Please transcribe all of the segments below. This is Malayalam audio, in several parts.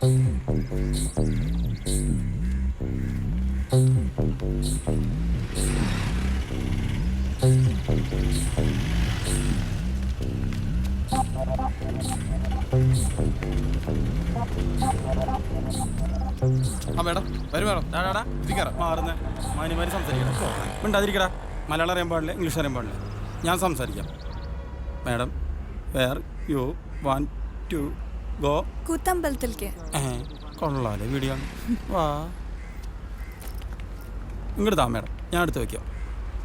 ആ മേഡം വരും മേഡം ഡാടാ ഇരിക്കാറ മാറുന്ന മാന്യമാര് സംസാരിക്കണം മിണ്ടാതിരിക്കടാ. മലയാളം അറിയാൻ പാടില്ല, ഇംഗ്ലീഷ് അറിയാൻ പാടില്ല. ഞാൻ സംസാരിക്കാം. Madam where you want to go? കൂത്തമ്പലത്തിലേക്ക്. കൊള്ളാലേ വീഡിയോ. വാ ഇങ്ങോട്ട് താ മേഡം, ഞാൻ എടുത്ത് വയ്ക്കാം.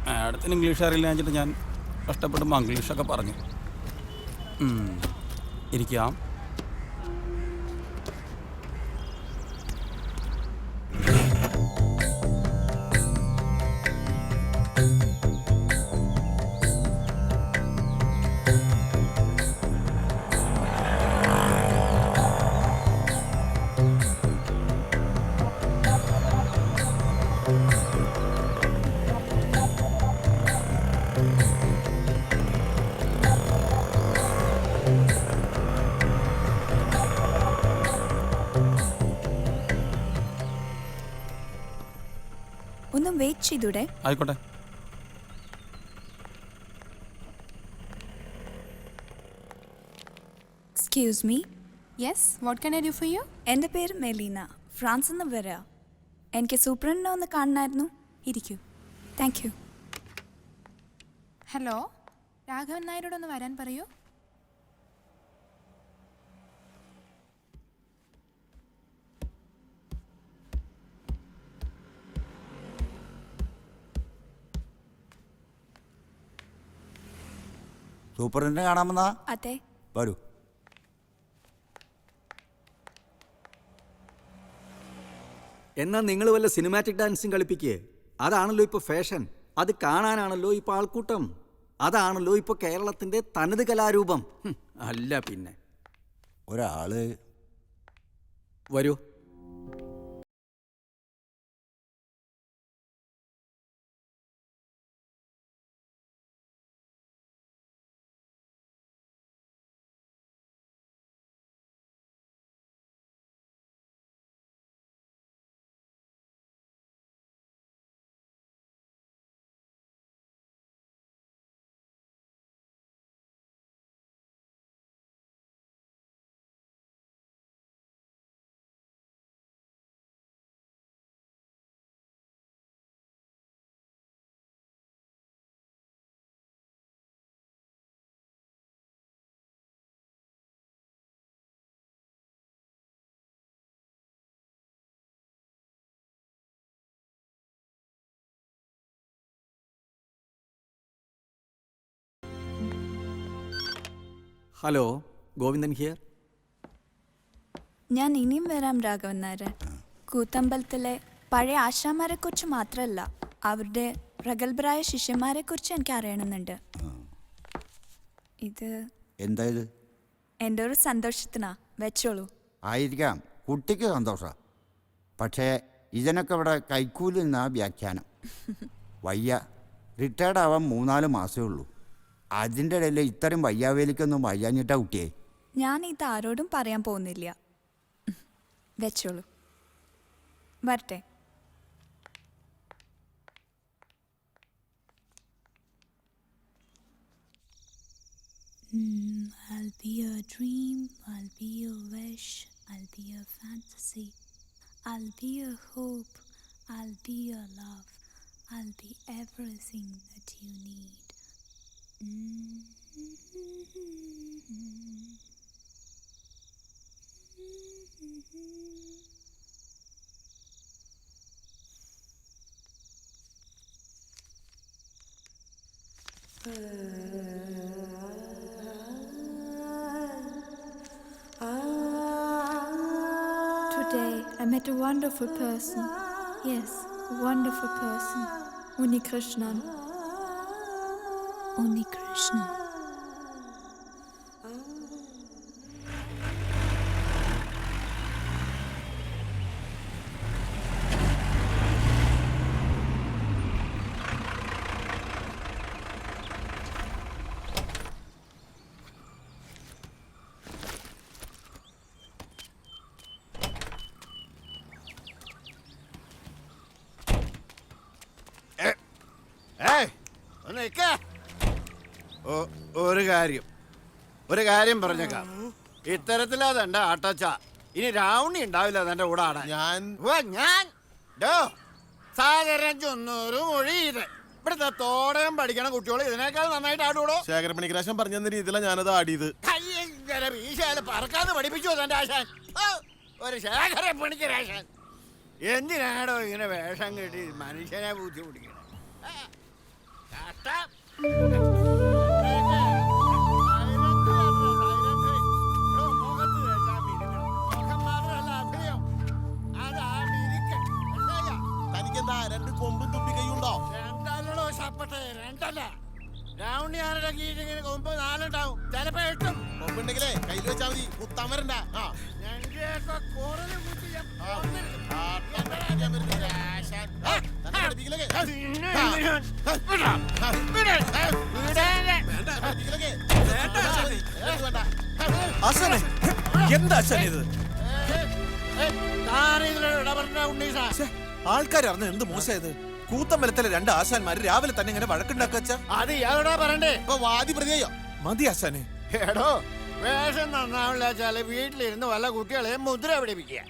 മാഡത്തിന് ഇംഗ്ലീഷ് അറിയില്ല വെച്ചിട്ട് ഞാൻ കഷ്ടപ്പെട്ട് മംഗ്ലീഷൊക്കെ പറഞ്ഞു. ഇരിക്കാം. ഒന്ന് വെയിറ്റ് ചെയ്തൂടെ? ആയിക്കോട്ടെ. Excuse me. Yes, what can I do for you? എൻ്റെ പേര് മെലീന, ഫ്രാൻസിൽ നിന്ന് വരിക. എനിക്ക് സൂപ്രണ്ടിനെ ഒന്ന് കാണണമായിരുന്നു. ഇരിക്കൂ. Thank you. ഹലോ, രാഘവൻ നായരോടൊന്ന് വരാൻ പറയൂ. സൂപ്പറിനെ കാണാമെന്നാ? അതെ. വരൂ. എന്നാ നിങ്ങൾ വല്ല സിനിമാറ്റിക് ഡാൻസും കളിപ്പിക്കേ. അതാണല്ലോ ഇപ്പോൾ ഫാഷൻ. അത് കാണാനാണല്ലോ ഇപ്പോൾ ആൾക്കൂട്ടം. അതാണല്ലോ ഇപ്പോൾ കേരളത്തിൻ്റെ തനത് കലാരൂപം. അല്ല പിന്നെ ഒരാള് വരൂ. Hello, Govindan here. ഞാൻ ഇനിയും വരാം രാഘവൻ നായരെ. കൂത്തമ്പലത്തിലെ പഴയ ആശാമാരെ കുറിച്ച് മാത്രമല്ല, അവരുടെ പ്രഗത്ഭരായ ശിഷ്യന്മാരെ കുറിച്ച് എനിക്ക് അറിയണമെന്നുണ്ട്. ഇത് എന്താ ഇത്? എൻ്റെ ഒരു സന്തോഷത്തിനാ, വെച്ചോളൂ. ആയിരിക്കാം, കുട്ടിക്ക് സന്തോഷം. പക്ഷേ ഇതിനൊക്കെ ഇവിടെ കൈക്കൂലി നിന്നാ വ്യാഖ്യാനം. വയ്യ, റിട്ടയർഡ് ആവാൻ 3-4 മാസമേ ഉള്ളൂ. അതിൻ്റെ ഇടയിൽ ഇത്തരം വയ്യാവേലിക്കൊന്നും വയ്യാഞ്ഞിട്ടാ കുട്ടിയെ. ഞാൻ ഇത് ആരോടും പറയാൻ പോകുന്നില്ല. വെച്ചോളൂ. വരട്ടെ. I'll be a dream, I'll be a wish, I'll be a fantasy, I'll be a hope, I'll be a love, I'll be everything that you need. Today I met a wonderful person. Yes, a wonderful person. Unikrishnan. Unikrishnan. നിക്ക. ഒരു കാര്യം പറഞ്ഞേക്കാം. ഇത്തരത്തിലാതെന്റെ ആട്ടച്ച ഇനി രാവണി ഉണ്ടാവില്ല അതെന്റെ കൂടെ ആടാൻ. ഞാൻ സാഗരം ചൊന്നൂറ് മൊഴി ഇത് ഇവിടുത്തെ തോടകം പഠിക്കണ കുട്ടികൾ ഇതിനേക്കാൾ നന്നായിട്ട് ആടൂടോ. ശേഖരപ്പണിക്കരാശൻ പറഞ്ഞ രീതിയിലാണ് ഞാനത് ആടിയത്. പറക്കാതെ പഠിപ്പിച്ചു എന്റെ ആശാൻ. ഒരു ശേഖരപ്പണിക്കരാശാൻ എന്തിനാടോ ഇങ്ങനെ വേഷം കെട്ടി മനുഷ്യനെ ബുദ്ധിമുട്ടിക്കണം? തനിക്കെന്താ രണ്ട് കൊമ്പും തുമ്പി കൈയുണ്ടോ? രണ്ടല്ലോ ശപ്പട്ടെ, രണ്ടല്ല. രാവണിയാരുടെ കീഴിങ്ങനെ കൊമ്പ് നാലുണ്ടാവും, ചിലപ്പോ എട്ടും. കൊമ്പുണ്ടെങ്കിലേ കയ്യിൽ വെച്ചാ മതി, കുത്താമരണ്ട. എന്താ ഇത്? ആൾക്കാരറിഞ്ഞ എന്ത് മോശമായത്? കൂത്തമ്പലത്തിലെ രണ്ട് ആശാന്മാര് രാവിലെ തന്നെ ഇങ്ങനെ വഴക്കുണ്ടാക്കുക. അത് ഇയാളോടാ പറയണ്ടേ? ഇപ്പൊ വാദി പ്രതിയോ? മതി ആശാനെ. എടോ, വേഷം നന്നാവില്ല വെച്ചാല് വീട്ടിലിരുന്ന് വല്ല കുട്ടികളെ മുദ്ര പിടിപ്പിക്കുക.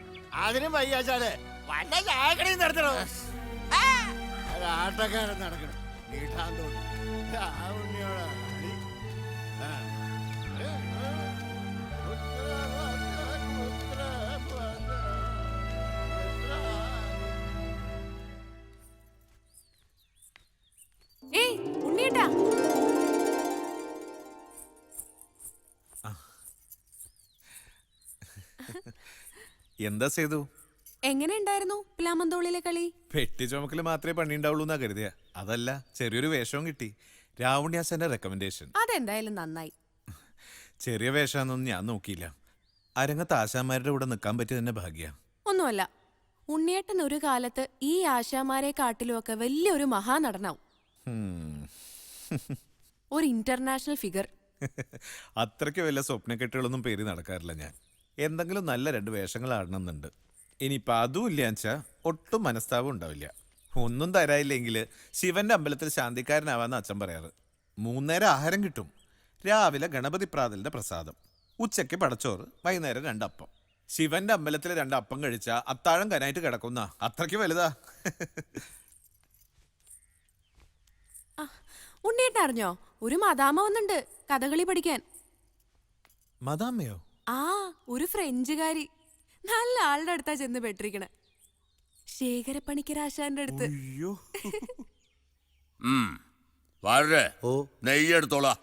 അതിനും വയ്യാച്ചാല് വല്ല ചായക്കടയും നടത്തണോ? ഒരാട്ടക്കാരൻ നടക്കണം. നീട്ടാൻ തോന്നി ഏയ് ഉണ്ണിയേട്ടാ, എന്താ ചെയ്തു? എങ്ങനെ ഉണ്ടായിരുന്നു പിലാമന്തോളിലെ കളി? പെട്ടി ചുമക്കല് മാത്രമേ പണി ഉണ്ടാവുള്ളൂ എന്നാ കരുതിയ. അതല്ല, ചെറിയൊരു വേഷവും കിട്ടി. രാവണ്യാസന്റെ റെക്കമെൻഡേഷൻ. അതെന്തായാലും നന്നായി. ചെറിയ വേഷാന്നൊന്നും ഞാൻ നോക്കിയില്ല. അരങ്ങത്ത് ആശാന്മാരുടെ കൂടെ നിൽക്കാൻ പറ്റിയ തന്നെ ഭാഗ്യ. ഒന്നുമല്ല, ഉണ്ണിയേട്ടൻ ഒരു കാലത്ത് ഈ ആശാമാരെ കാട്ടിലുമൊക്കെ വലിയൊരു മഹാനടനാവും. ഒരു ഇന്റർനാഷണൽ ഫിഗർ. അത്രയ്ക്ക് വല്ല സ്വപ്നക്കെട്ടുകളൊന്നും പേര് നടക്കാറില്ല ഞാൻ. എന്തെങ്കിലും നല്ല രണ്ട് വേഷങ്ങൾ ആടണമെന്നുണ്ട്. ഇനിയിപ്പോൾ അതും ഇല്ലാച്ചാ ഒട്ടും മനസ്താപം ഉണ്ടാവില്ല. ഒന്നും തരായില്ലെങ്കിൽ ശിവന്റെ അമ്പലത്തിൽ ശാന്തിക്കാരനാവാന്ന് അച്ഛൻ പറയാറ്. 3 നേരം ആഹാരം കിട്ടും. രാവിലെ ഗണപതി പ്രാതലിന്റെ പ്രസാദം, ഉച്ചയ്ക്ക് പടച്ചോറ്, വൈകുന്നേരം 2 അപ്പം. ശിവന്റെ അമ്പലത്തിൽ 2 അപ്പം കഴിച്ചാൽ അത്താഴം കനായിട്ട് കിടക്കുന്ന അത്രയ്ക്ക് വലുതാ. ഉണ്ണിയേട്ടൻ അറിഞ്ഞോ, ഒരു മദാമ വന്നുണ്ട് കഥകളി പഠിക്കാൻ. മദാമ്മയോ? ആ, ഒരു ഫ്രഞ്ചുകാരി. നല്ല ആളുടെ അടുത്താ ചെന്ന് പെട്ടിരിക്കണേ, ശേഖരപ്പണിക്കരാശാന്റെ അടുത്ത്. വളരെ നെയ്യെടുത്തോളാ.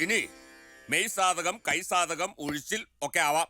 ഇനി മെയ് സാധകം, കൈ സാധകം, ഉഴിച്ചിൽ ഒക്കെ ആവാം.